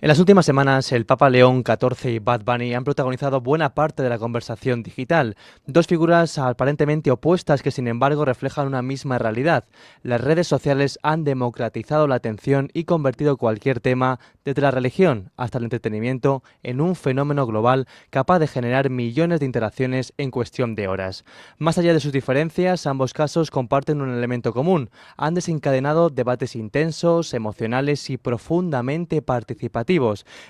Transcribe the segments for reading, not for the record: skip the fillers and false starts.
En las últimas semanas, el Papa León XIV y Bad Bunny han protagonizado buena parte de la conversación digital, dos figuras aparentemente opuestas que sin embargo reflejan una misma realidad. Las redes sociales han democratizado la atención y convertido cualquier tema, desde la religión hasta el entretenimiento, en un fenómeno global capaz de generar millones de interacciones en cuestión de horas. Más allá de sus diferencias, ambos casos comparten un elemento común: han desencadenado debates intensos, emocionales y profundamente participativos.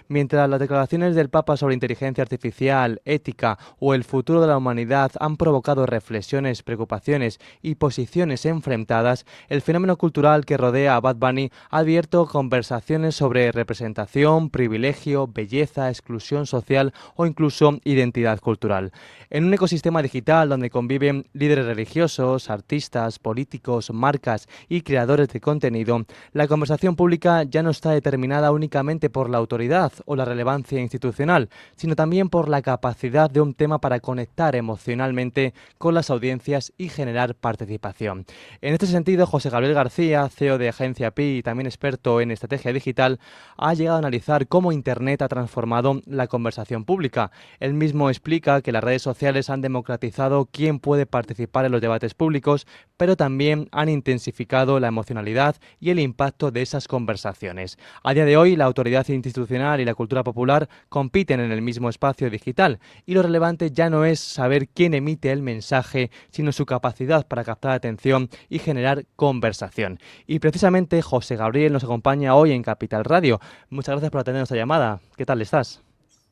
Mientras las declaraciones del Papa sobre inteligencia artificial, ética o el futuro de la humanidad han provocado reflexiones, preocupaciones y posiciones enfrentadas, el fenómeno cultural que rodea a Bad Bunny ha abierto conversaciones sobre representación, privilegio, belleza, exclusión social o incluso identidad cultural. En un ecosistema digital donde conviven líderes religiosos, artistas, políticos, marcas y creadores de contenido, la conversación pública ya no está determinada únicamente por la autoridad o la relevancia institucional, sino también por la capacidad de un tema para conectar emocionalmente con las audiencias y generar participación. En este sentido, José Gabriel García, CEO de Agencia Pi y también experto en estrategia digital, ha llegado a analizar cómo Internet ha transformado la conversación pública. Él mismo explica que las redes sociales han democratizado quién puede participar en los debates públicos, pero también han intensificado la emocionalidad y el impacto de esas conversaciones. A día de hoy, la autoridad institucional y la cultura popular compiten en el mismo espacio digital, y lo relevante ya no es saber quién emite el mensaje, sino su capacidad para captar atención y generar conversación. Y precisamente José Gabriel nos acompaña hoy en Capital Radio. Muchas gracias por atender nuestra llamada. ¿Qué tal estás?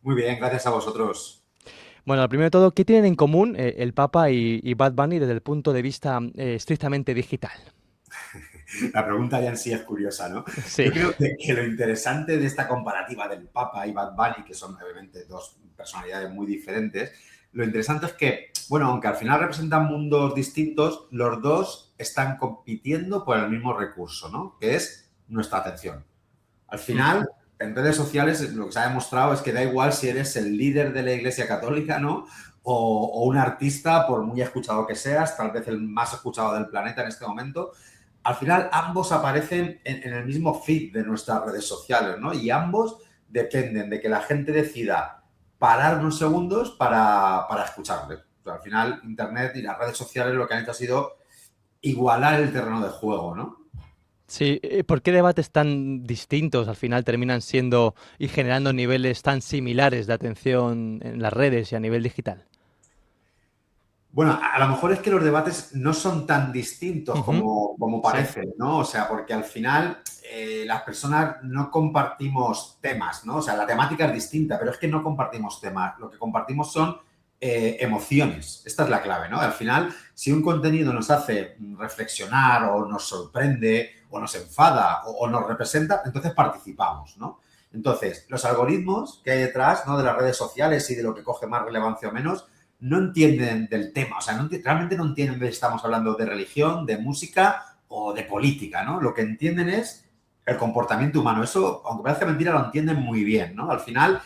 Muy bien, gracias a vosotros. Bueno, lo primero de todo, ¿qué tienen en común el Papa y Bad Bunny desde el punto de vista estrictamente digital? La pregunta ya en sí es curiosa, ¿no? Sí. Yo creo que lo interesante de esta comparativa del Papa y Bad Bunny, que son obviamente dos personalidades muy diferentes, lo interesante es que, bueno, aunque al final representan mundos distintos, los dos están compitiendo por el mismo recurso, ¿no? Que es nuestra atención. Al Mm. final, en redes sociales lo que se ha demostrado es que da igual si eres el líder de la Iglesia Católica, ¿no? O un artista, por muy escuchado que seas, tal vez el más escuchado del planeta en este momento, al final ambos aparecen en el mismo feed de nuestras redes sociales, ¿no? Y ambos dependen de que la gente decida parar unos segundos para escucharle. O sea, al final, Internet y las redes sociales lo que han hecho ha sido igualar el terreno de juego, ¿no? Sí, ¿por qué debates tan distintos al final terminan siendo y generando niveles tan similares de atención en las redes y a nivel digital? Bueno, a lo mejor es que los debates no son tan distintos Ujú. como Sí. parecen, ¿no? O sea, porque al final las personas no compartimos temas, ¿no? O sea, la temática es distinta, pero es que no compartimos temas. Lo que compartimos son emociones. Esta es la clave, ¿no? Al final, si un contenido nos hace reflexionar o nos sorprende o nos enfada o nos representa, entonces participamos, ¿no? Entonces, los algoritmos que hay detrás, ¿no? De las redes sociales y de lo que coge más relevancia o menos, no entienden del tema, o sea, realmente no entienden de si estamos hablando de religión, de música o de política, ¿no? Lo que entienden es el comportamiento humano. Eso, aunque parezca mentira, lo entienden muy bien, ¿no? Al final,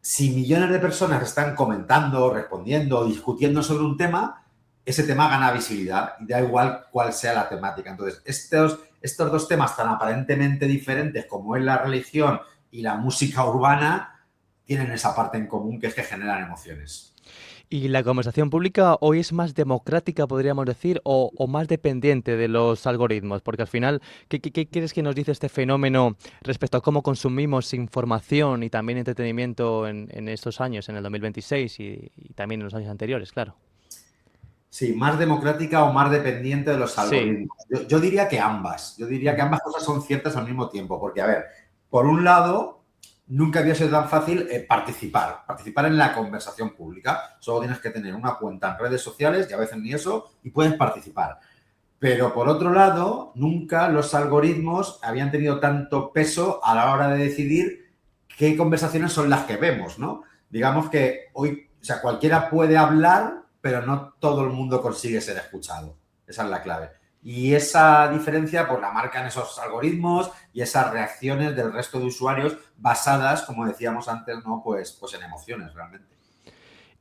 si millones de personas están comentando, respondiendo, discutiendo sobre un tema, ese tema gana visibilidad y da igual cuál sea la temática. Entonces, estos dos temas tan aparentemente diferentes como es la religión y la música urbana, tienen esa parte en común que es que generan emociones. ¿Y la conversación pública hoy es más democrática, podríamos decir, o más dependiente de los algoritmos? Porque al final, ¿qué crees que nos dice este fenómeno respecto a cómo consumimos información y también entretenimiento en estos años, en el 2026 y también en los años anteriores, claro? Sí, más democrática o más dependiente de los Sí. algoritmos. Yo diría que ambas. Yo diría que Ujú. ambas cosas son ciertas al mismo tiempo. Porque, a ver, por un lado, nunca había sido tan fácil participar en la conversación pública. Solo tienes que tener una cuenta en redes sociales y a veces ni eso y puedes participar. Pero por otro lado, nunca los algoritmos habían tenido tanto peso a la hora de decidir qué conversaciones son las que vemos, ¿no? Digamos que hoy, o sea, cualquiera puede hablar, pero no todo el mundo consigue ser escuchado. Esa es la clave. Y esa diferencia, pues la marcan esos algoritmos y esas reacciones del resto de usuarios basadas, como decíamos antes, ¿no? Pues en emociones realmente.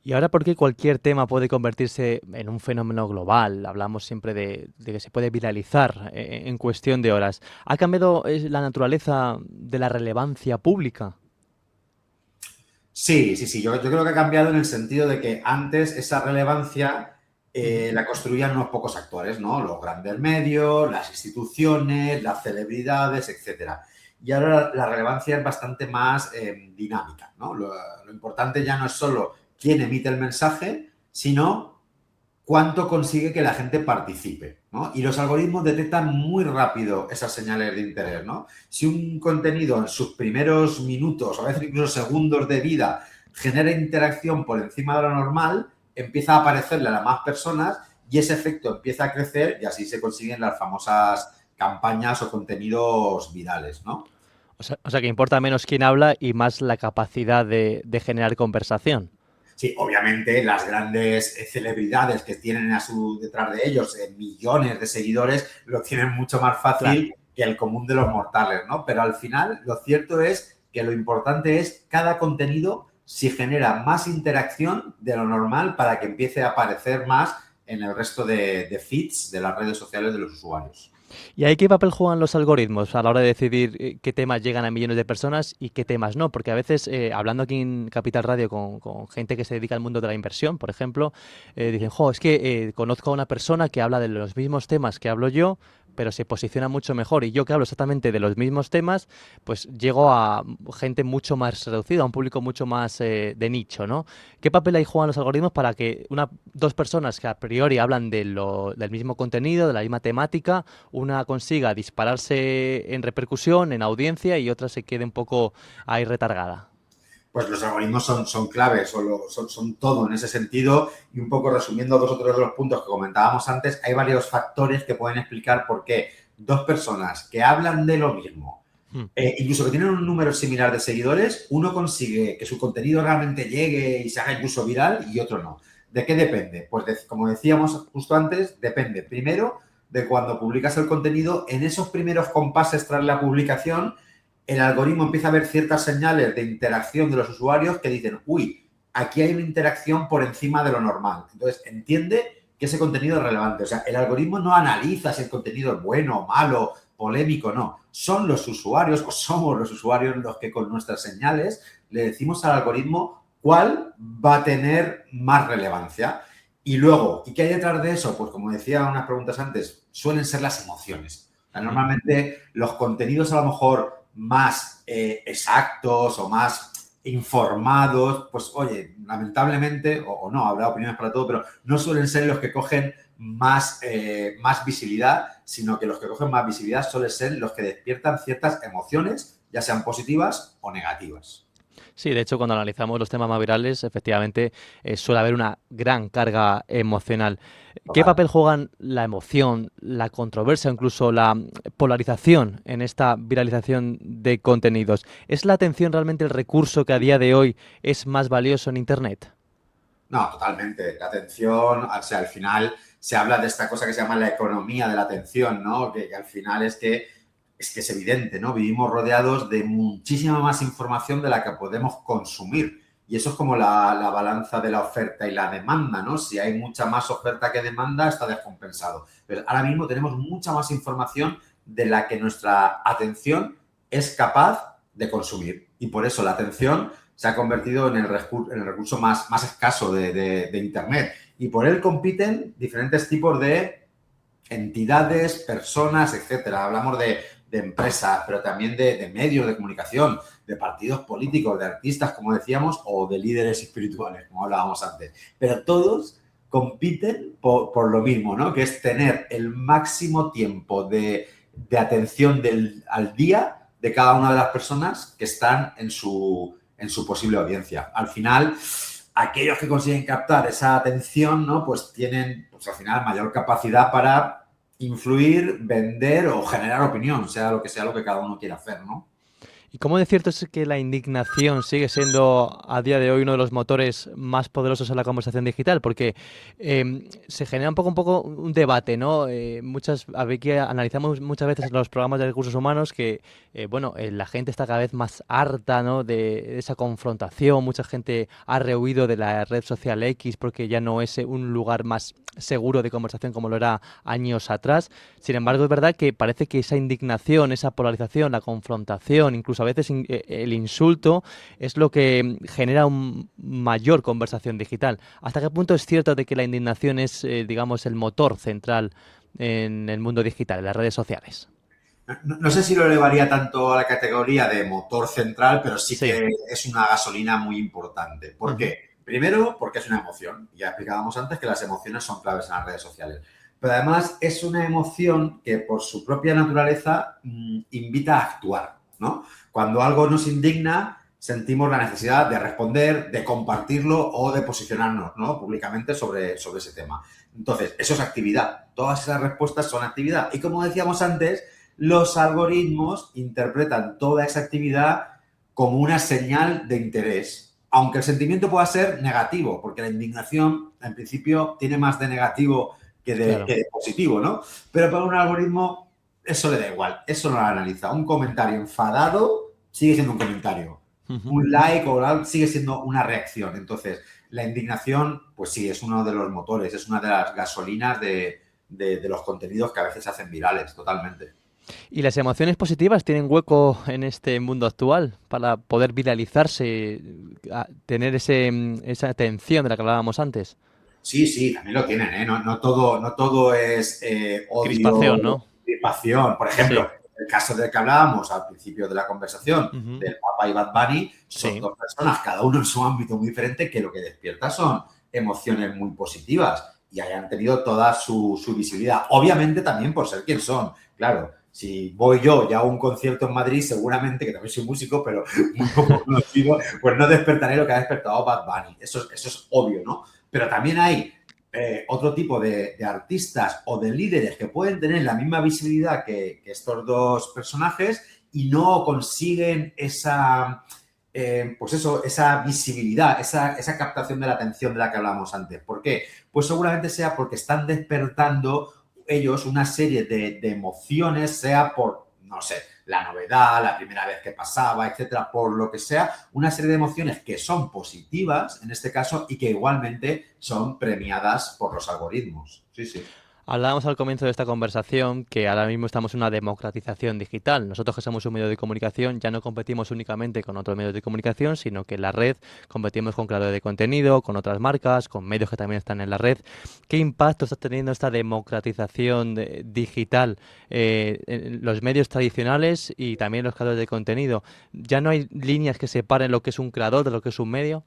¿Y ahora por qué cualquier tema puede convertirse en un fenómeno global? Hablamos siempre de que se puede viralizar en cuestión de horas. ¿Ha cambiado la naturaleza de la relevancia pública? Sí, sí, sí. Yo creo que ha cambiado en el sentido de que antes esa relevancia Ujú. la construían unos pocos actores, ¿no? Los grandes medios, las instituciones, las celebridades, etcétera. Y ahora la relevancia es bastante más dinámica, ¿no? Lo importante ya no es solo quién emite el mensaje, sino cuánto consigue que la gente participe, ¿no? Y los algoritmos detectan muy rápido esas señales de interés, ¿no? Si un contenido en sus primeros minutos o a veces incluso segundos de vida genera interacción por encima de lo normal, empieza a aparecerle a las más personas y ese efecto empieza a crecer y así se consiguen las famosas campañas o contenidos virales, ¿no? O sea que importa menos quién habla y más la capacidad de generar conversación. Sí, obviamente las grandes celebridades que tienen detrás de ellos millones de seguidores lo tienen mucho más Claro. fácil que el común de los mortales, ¿no? Pero al final lo cierto es que lo importante es cada contenido si genera más interacción de lo normal para que empiece a aparecer más en el resto de feeds de las redes sociales de los usuarios. ¿Y ahí qué papel juegan los algoritmos a la hora de decidir qué temas llegan a millones de personas y qué temas no? Porque a veces, hablando aquí en Capital Radio con gente que se dedica al mundo de la inversión, por ejemplo, dicen, jo, es que conozco a una persona que habla de los mismos temas que hablo yo, pero se posiciona mucho mejor. Y yo que hablo exactamente de los mismos temas, pues llego a gente mucho más reducida, a un público mucho más de nicho, ¿no? ¿Qué papel ahí juegan los algoritmos para que dos personas que a priori hablan del mismo contenido, de la misma temática, una consiga dispararse en repercusión, en audiencia y otra se quede un poco ahí retargada? Pues los algoritmos son claves, son todo en ese sentido. Y un poco resumiendo dos o tres de los puntos que comentábamos antes, hay varios factores que pueden explicar por qué dos personas que hablan de lo mismo, Hmm. incluso que tienen un número similar de seguidores, uno consigue que su contenido realmente llegue y se haga incluso viral y otro no. ¿De qué depende? Pues como decíamos justo antes, depende primero de cuando publicas el contenido, en esos primeros compases tras la publicación, el algoritmo empieza a ver ciertas señales de interacción de los usuarios que dicen, uy, aquí hay una interacción por encima de lo normal. Entonces, entiende que ese contenido es relevante. O sea, el algoritmo no analiza si el contenido es bueno, malo, polémico, no. Son los usuarios o somos los usuarios los que con nuestras señales le decimos al algoritmo cuál va a tener más relevancia. Y luego, ¿y qué hay detrás de eso? Pues como decía unas preguntas antes, suelen ser las emociones. O sea, Hmm. normalmente los contenidos a lo mejor más exactos o más informados, pues oye, lamentablemente, o no, habrá opiniones para todo, pero no suelen ser los que cogen más visibilidad, sino que los que cogen más visibilidad suelen ser los que despiertan ciertas emociones, ya sean positivas o negativas. Sí, de hecho, cuando analizamos los temas más virales, efectivamente suele haber una gran carga emocional. ¿Qué Total. papel juegan la emoción, la controversia, incluso la polarización en esta viralización de contenidos? ¿Es la atención realmente el recurso que a día de hoy es más valioso en Internet? No, totalmente. La atención, o sea, al final se habla de esta cosa que se llama la economía de la atención, ¿no? Que al final es que es evidente, ¿no? Vivimos rodeados de muchísima más información de la que podemos consumir. Y eso es como la balanza de la oferta y la demanda, ¿no? Si hay mucha más oferta que demanda, está descompensado. Pero ahora mismo tenemos mucha más información de la que nuestra atención es capaz de consumir. Y por eso la atención se ha convertido en el recurso más escaso de Internet. Y por él compiten diferentes tipos de entidades, personas, etcétera. Hablamos de empresas, pero también de medios de comunicación, de partidos políticos, de artistas, como decíamos, o de líderes espirituales, como hablábamos antes. Pero todos compiten por lo mismo, ¿no? Que es tener el máximo tiempo de atención al día de cada una de las personas que están en su posible audiencia. Al final, aquellos que consiguen captar esa atención, ¿no? Pues tienen, pues al final, mayor capacidad para influir, vender o generar opinión, sea lo que cada uno quiera hacer, ¿no? ¿Y cómo de cierto es que la indignación sigue siendo a día de hoy uno de los motores más poderosos en la conversación digital? Porque se genera un poco un debate, ¿no? A ver, que analizamos muchas veces en los programas de recursos humanos que, bueno, la gente está cada vez más harta, ¿no? De esa confrontación. Mucha gente ha rehuido de la red social X porque ya no es un lugar más seguro de conversación como lo era años atrás. Sin embargo, es verdad que parece que esa indignación, esa polarización, la confrontación, incluso incluso a veces el insulto es lo que genera una mayor conversación digital. ¿Hasta qué punto es cierto de que la indignación es, digamos, el motor central en el mundo digital, en las redes sociales? No sé si lo elevaría tanto a la categoría de motor central, pero sí Sí. que es una gasolina muy importante. ¿Por Ujú. qué? Primero, porque es una emoción. Ya explicábamos antes que las emociones son claves en las redes sociales. Pero además es una emoción que por su propia naturaleza invita a actuar, ¿no? Cuando algo nos indigna, sentimos la necesidad de responder, de compartirlo o de posicionarnos, ¿no? Públicamente sobre ese tema. Entonces, eso es actividad. Todas esas respuestas son actividad. Y como decíamos antes, los algoritmos interpretan toda esa actividad como una señal de interés, aunque el sentimiento pueda ser negativo, porque la indignación, en principio, tiene más de negativo que Claro. de positivo, ¿no? Pero para un algoritmo eso le da igual, eso no lo analiza. Un comentario enfadado sigue siendo un comentario. Ujú. Un like o algo sigue siendo una reacción. Entonces, la indignación, pues sí, es uno de los motores, es una de las gasolinas de los contenidos que a veces se hacen virales, totalmente. ¿Y las emociones positivas tienen hueco en este mundo actual para poder viralizarse, tener esa atención de la que hablábamos antes? Sí, sí, también lo tienen, ¿eh? No todo es Crispación, odio, ¿no? crispación. Por ejemplo, Sí. el caso del que hablábamos al principio de la conversación, Ujú. del Papa y Bad Bunny, son Sí. dos personas, cada uno en su ámbito muy diferente, que lo que despierta son emociones muy positivas y hayan tenido toda su visibilidad. Obviamente también por ser quien son. Claro, si voy yo ya a un concierto en Madrid, seguramente, que también soy músico, pero muy poco conocido, pues no despertaré lo que ha despertado Bad Bunny. Eso es obvio, ¿no? Pero también hay otro tipo de artistas o de líderes que pueden tener la misma visibilidad que estos dos personajes y no consiguen pues eso, esa visibilidad, esa captación de la atención de la que hablábamos antes. ¿Por qué? Pues seguramente sea porque están despertando ellos una serie de emociones, sea por, no sé, la novedad, la primera vez que pasaba, etcétera, por lo que sea, una serie de emociones que son positivas en este caso y que igualmente son premiadas por los algoritmos. Sí, sí. Hablábamos al comienzo de esta conversación que ahora mismo estamos en una democratización digital. Nosotros que somos un medio de comunicación ya no competimos únicamente con otros medios de comunicación, sino que en la red competimos con creadores de contenido, con otras marcas, con medios que también están en la red. ¿Qué impacto está teniendo esta democratización digital en los medios tradicionales y también los creadores de contenido? ¿Ya no hay líneas que separen lo que es un creador de lo que es un medio?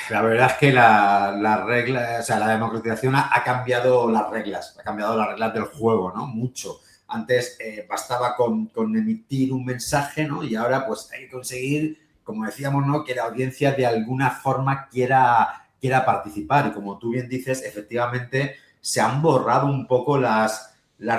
La verdad es que la regla, o sea, la democratización ha cambiado las reglas del juego, ¿no? Mucho. Antes bastaba con emitir un mensaje, ¿no? Y ahora pues hay que conseguir, como decíamos, ¿no? Que la audiencia de alguna forma quiera participar. Y como tú bien dices, efectivamente se han borrado un poco las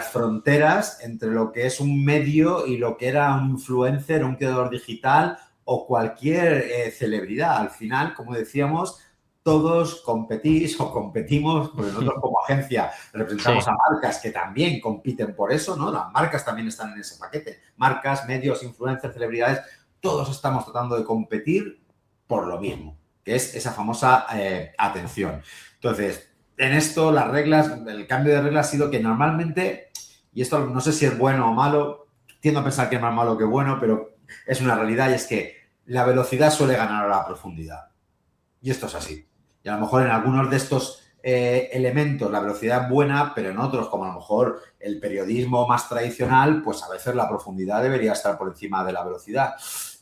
fronteras entre lo que es un medio y lo que era un influencer, un creador digital o cualquier celebridad. Al final, como decíamos, todos competís o competimos, porque nosotros como agencia representamos Sí. a marcas que también compiten por eso, ¿no? Las marcas también están en ese paquete. Marcas, medios, influencers, celebridades, todos estamos tratando de competir por lo mismo, que es esa famosa atención. Entonces, en esto las reglas, el cambio de reglas ha sido que normalmente, y esto no sé si es bueno o malo, tiendo a pensar que es más malo que bueno, pero es una realidad y es que la velocidad suele ganar a la profundidad. Y esto es así. Y a lo mejor en algunos de estos elementos la velocidad es buena, pero en otros, como a lo mejor el periodismo más tradicional, pues a veces la profundidad debería estar por encima de la velocidad.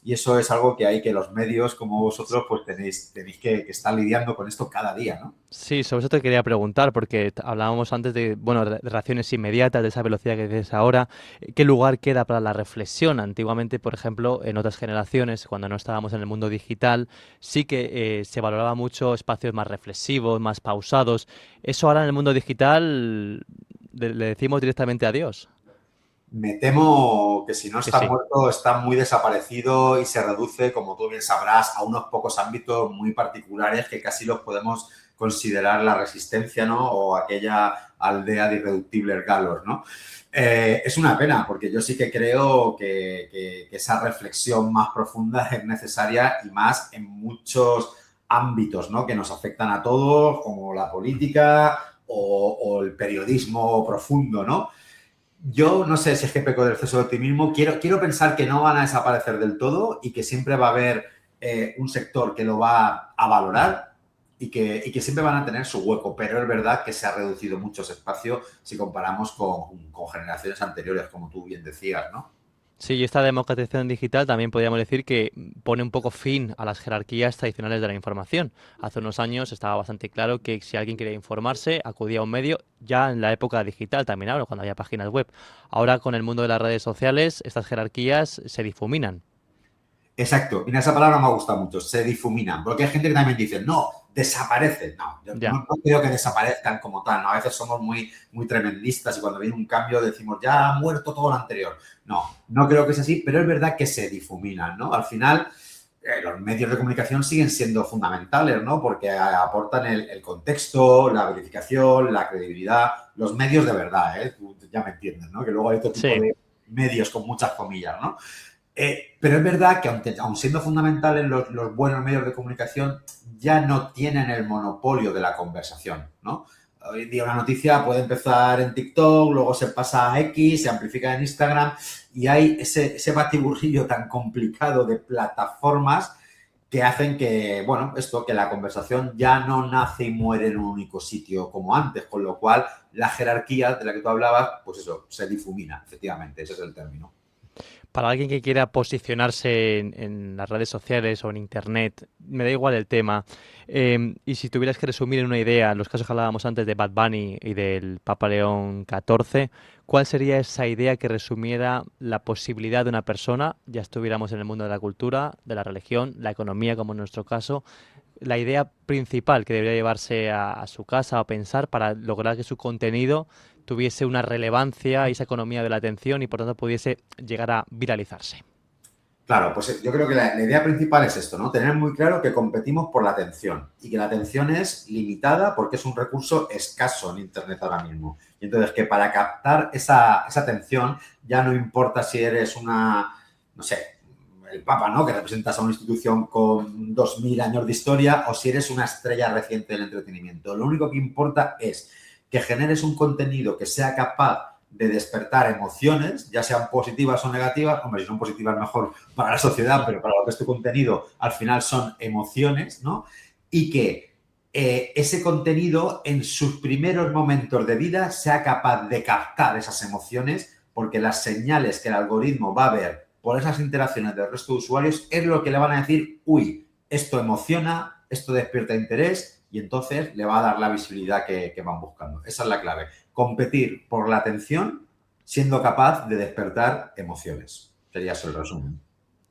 Y eso es algo que hay que los medios como vosotros pues tenéis que estar lidiando con esto cada día, ¿no? Sí, sobre eso te quería preguntar, porque hablábamos antes de, bueno, de reacciones inmediatas, de esa velocidad que dices ahora. ¿Qué lugar queda para la reflexión? Antiguamente, por ejemplo, en otras generaciones, cuando no estábamos en el mundo digital, sí que se valoraba mucho espacios más reflexivos, más pausados. Eso ahora en el mundo digital le decimos directamente adiós. Me temo que si no Que está sí. muerto, está muy desaparecido y se reduce, como tú bien sabrás, a unos pocos ámbitos muy particulares que casi los podemos considerar la resistencia, ¿no? O aquella aldea de irreductibles galos, ¿no? Es una pena, porque yo sí que creo que esa reflexión más profunda es necesaria y más en muchos ámbitos, ¿no? Que nos afectan a todos, como la política o el periodismo profundo, ¿no? Yo no sé si es que peco del exceso de optimismo. Quiero pensar que no van a desaparecer del todo y que siempre va a haber un sector que lo va a valorar y que siempre van a tener su hueco. Pero es verdad que se ha reducido mucho ese espacio si comparamos con generaciones anteriores, como tú bien decías, ¿no? Sí, y esta democratización digital también podríamos decir que pone un poco fin a las jerarquías tradicionales de la información. Hace unos años estaba bastante claro que si alguien quería informarse, acudía a un medio, ya en la época digital también, ahora cuando había páginas web. Ahora con el mundo de las redes sociales, estas jerarquías se difuminan. Exacto. Mira, esa palabra me ha gustado mucho. Se difuminan. Porque hay gente que también dice, no, desaparecen. No, yo Ya. no creo que desaparezcan como tal. ¿No? A veces somos muy tremendistas y cuando viene un cambio decimos, ya ha muerto todo lo anterior. No, no creo que sea así, pero es verdad que se difuminan, ¿no? Al final, los medios de comunicación siguen siendo fundamentales, ¿no? Porque aportan el contexto, la verificación, la credibilidad, los medios de verdad, ¿eh? Tú ya me entiendes, ¿no? Que luego hay otro tipo Sí. de medios con muchas comillas, ¿no? Pero es verdad que aun siendo fundamentales los buenos medios de comunicación ya no tienen el monopolio de la conversación, ¿no? Hoy en día una noticia puede empezar en TikTok, luego se pasa a X, se amplifica en Instagram y hay ese batiburrillo tan complicado de plataformas que hacen que, bueno, que la conversación ya no nace y muere en un único sitio como antes, con lo cual la jerarquía de la que tú hablabas, pues eso, se difumina, efectivamente, ese es el término. Para alguien que quiera posicionarse en las redes sociales o en Internet, me da igual el tema. Y si tuvieras que resumir en una idea, los casos que hablábamos antes de Bad Bunny y del Papa León XIV, ¿cuál sería esa idea que resumiera la posibilidad de una persona, ya estuviéramos en el mundo de la cultura, de la religión, la economía, como en nuestro caso, la idea principal que debería llevarse a su casa o pensar para lograr que su contenido tuviese una relevancia y esa economía de la atención y por tanto pudiese llegar a viralizarse? Claro, pues yo creo que la idea principal es esto, ¿no? Tener muy claro que competimos por la atención y que la atención es limitada porque es un recurso escaso en Internet ahora mismo. Y entonces que para captar esa atención ya no importa si eres no sé, el Papa, ¿no? Que representas a una institución con 2000 años de historia o si eres una estrella reciente del entretenimiento. Lo único que importa es que generes un contenido que sea capaz de despertar emociones, ya sean positivas o negativas. Hombre, si son positivas mejor para la sociedad, pero para lo que es tu contenido, al final son emociones, ¿no? Y que ese contenido en sus primeros momentos de vida sea capaz de captar esas emociones, porque las señales que el algoritmo va a ver por esas interacciones del resto de usuarios es lo que le van a decir, uy, esto emociona, esto despierta interés y entonces le va a dar la visibilidad que van buscando. Esa es la clave. Competir por la atención siendo capaz de despertar emociones. Sería eso el resumen.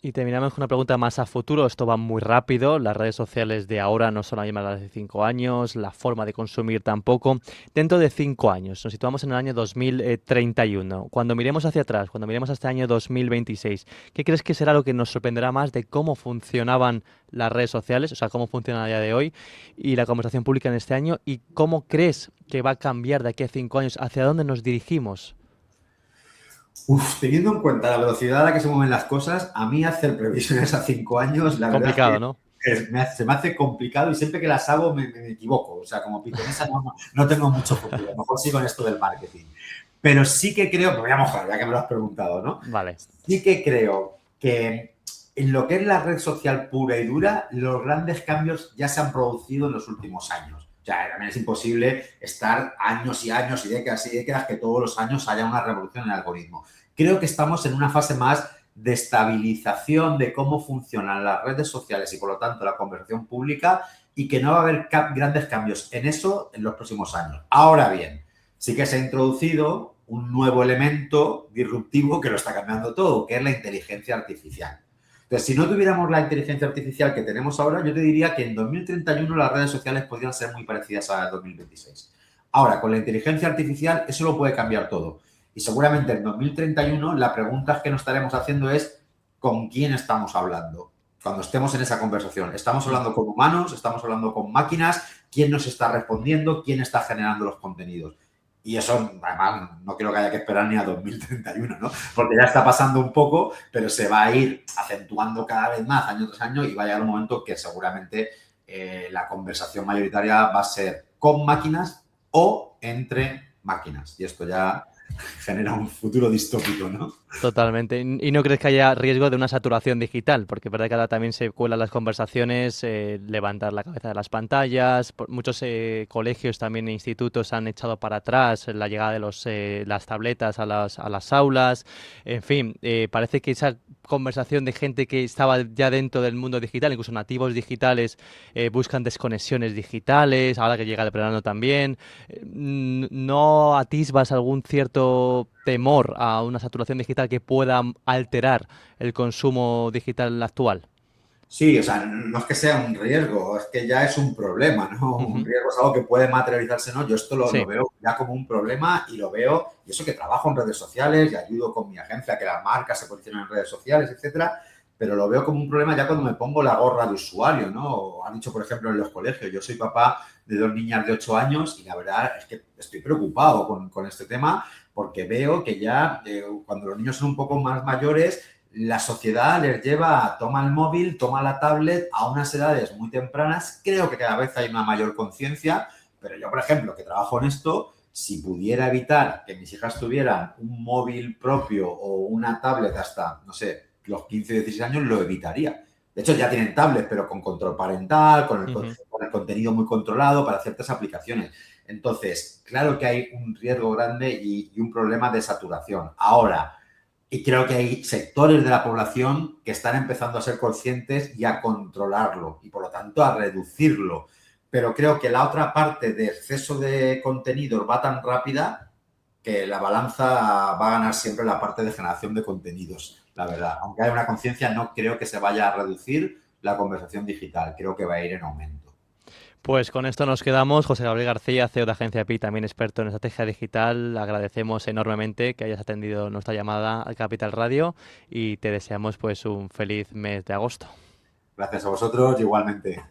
Y terminamos con una pregunta más a futuro. Esto va muy rápido. Las redes sociales de ahora no son las mismas de hace 5 años. La forma de consumir tampoco. Dentro de 5 años, nos situamos en el año 2031. Cuando miremos hacia atrás, cuando miremos hasta el año 2026, ¿qué crees que será lo que nos sorprenderá más de cómo funcionaban las redes sociales? O sea, cómo funcionan a día de hoy y la conversación pública en este año. ¿Y cómo crees que va a cambiar de aquí a 5 años? ¿Hacia dónde nos dirigimos? Teniendo en cuenta la velocidad a la que se mueven las cosas, a mí hacer previsiones a 5 años, la verdad es Complicado, que ¿no? se me hace complicado y siempre que las hago me equivoco. O sea, como pitonisa no tengo mucho futuro. A lo mejor sigo en esto del marketing. Pero sí que creo, me voy a mojar ya que me lo has preguntado, ¿no? Vale. Sí que creo que en lo que es la red social pura y dura, los grandes cambios ya se han producido en los últimos años. O sea, también es imposible estar años y años y décadas que todos los años haya una revolución en el algoritmo. Creo que estamos en una fase más de estabilización de cómo funcionan las redes sociales y, por lo tanto, la conversación pública y que no va a haber grandes cambios en eso en los próximos años. Ahora bien, sí que se ha introducido un nuevo elemento disruptivo que lo está cambiando todo, que es la inteligencia artificial. Entonces, si no tuviéramos la inteligencia artificial que tenemos ahora, yo te diría que en 2031 las redes sociales podrían ser muy parecidas a 2026. Ahora, con la inteligencia artificial, eso lo puede cambiar todo. Y seguramente en 2031 la pregunta que nos estaremos haciendo es ¿con quién estamos hablando? Cuando estemos en esa conversación. ¿Estamos hablando con humanos? ¿Estamos hablando con máquinas? ¿Quién nos está respondiendo? ¿Quién está generando los contenidos? Y eso, además, no creo que haya que esperar ni a 2031, ¿no? Porque ya está pasando un poco, pero se va a ir acentuando cada vez más año tras año y va a llegar un momento que seguramente la conversación mayoritaria va a ser con máquinas o entre máquinas. Y esto ya genera un futuro distópico, ¿no? Totalmente. ¿Y no crees que haya riesgo de una saturación digital? Porque es verdad que ahora también se cuelan las conversaciones, levantar la cabeza de las pantallas. Muchos colegios también e institutos han echado para atrás la llegada de las tabletas a las aulas. En fin, parece que esa conversación de gente que estaba ya dentro del mundo digital, incluso nativos digitales, buscan desconexiones digitales, ahora que llega el verano también. ¿No atisbas algún cierto temor a una saturación digital que pueda alterar el consumo digital actual? Sí, o sea, no es que sea un riesgo, es que ya es un problema, ¿no? Un Ujú. riesgo es algo que puede materializarse, ¿no? Yo esto lo Sí. veo ya como un problema y lo veo, y eso que trabajo en redes sociales y ayudo con mi agencia a que las marcas se posicionen en redes sociales, etcétera, pero lo veo como un problema ya cuando me pongo la gorra de usuario, ¿no? O han dicho, por ejemplo, en los colegios, yo soy papá de 2 niñas de 8 años y la verdad es que estoy preocupado con este tema porque veo que ya cuando los niños son un poco más mayores la sociedad les lleva a toma el móvil, toma la tablet a unas edades muy tempranas. Creo que cada vez hay una mayor conciencia, pero yo, por ejemplo, que trabajo en esto, si pudiera evitar que mis hijas tuvieran un móvil propio o una tablet hasta, no sé, los 15 o 16 años, lo evitaría. De hecho, ya tienen tablets, pero con control parental, Ujú. con el contenido muy controlado para ciertas aplicaciones. Entonces, claro que hay un riesgo grande y un problema de saturación. Ahora, y creo que hay sectores de la población que están empezando a ser conscientes y a controlarlo y por lo tanto a reducirlo. Pero creo que la otra parte de exceso de contenidos va tan rápida que la balanza va a ganar siempre la parte de generación de contenidos, la verdad. Aunque haya una conciencia, no creo que se vaya a reducir la conversación digital. Creo que va a ir en aumento. Pues con esto nos quedamos. José Gabriel García, CEO de Agencia PI, también experto en estrategia digital. Agradecemos enormemente que hayas atendido nuestra llamada al Capital Radio y te deseamos pues un feliz mes de agosto. Gracias a vosotros, igualmente.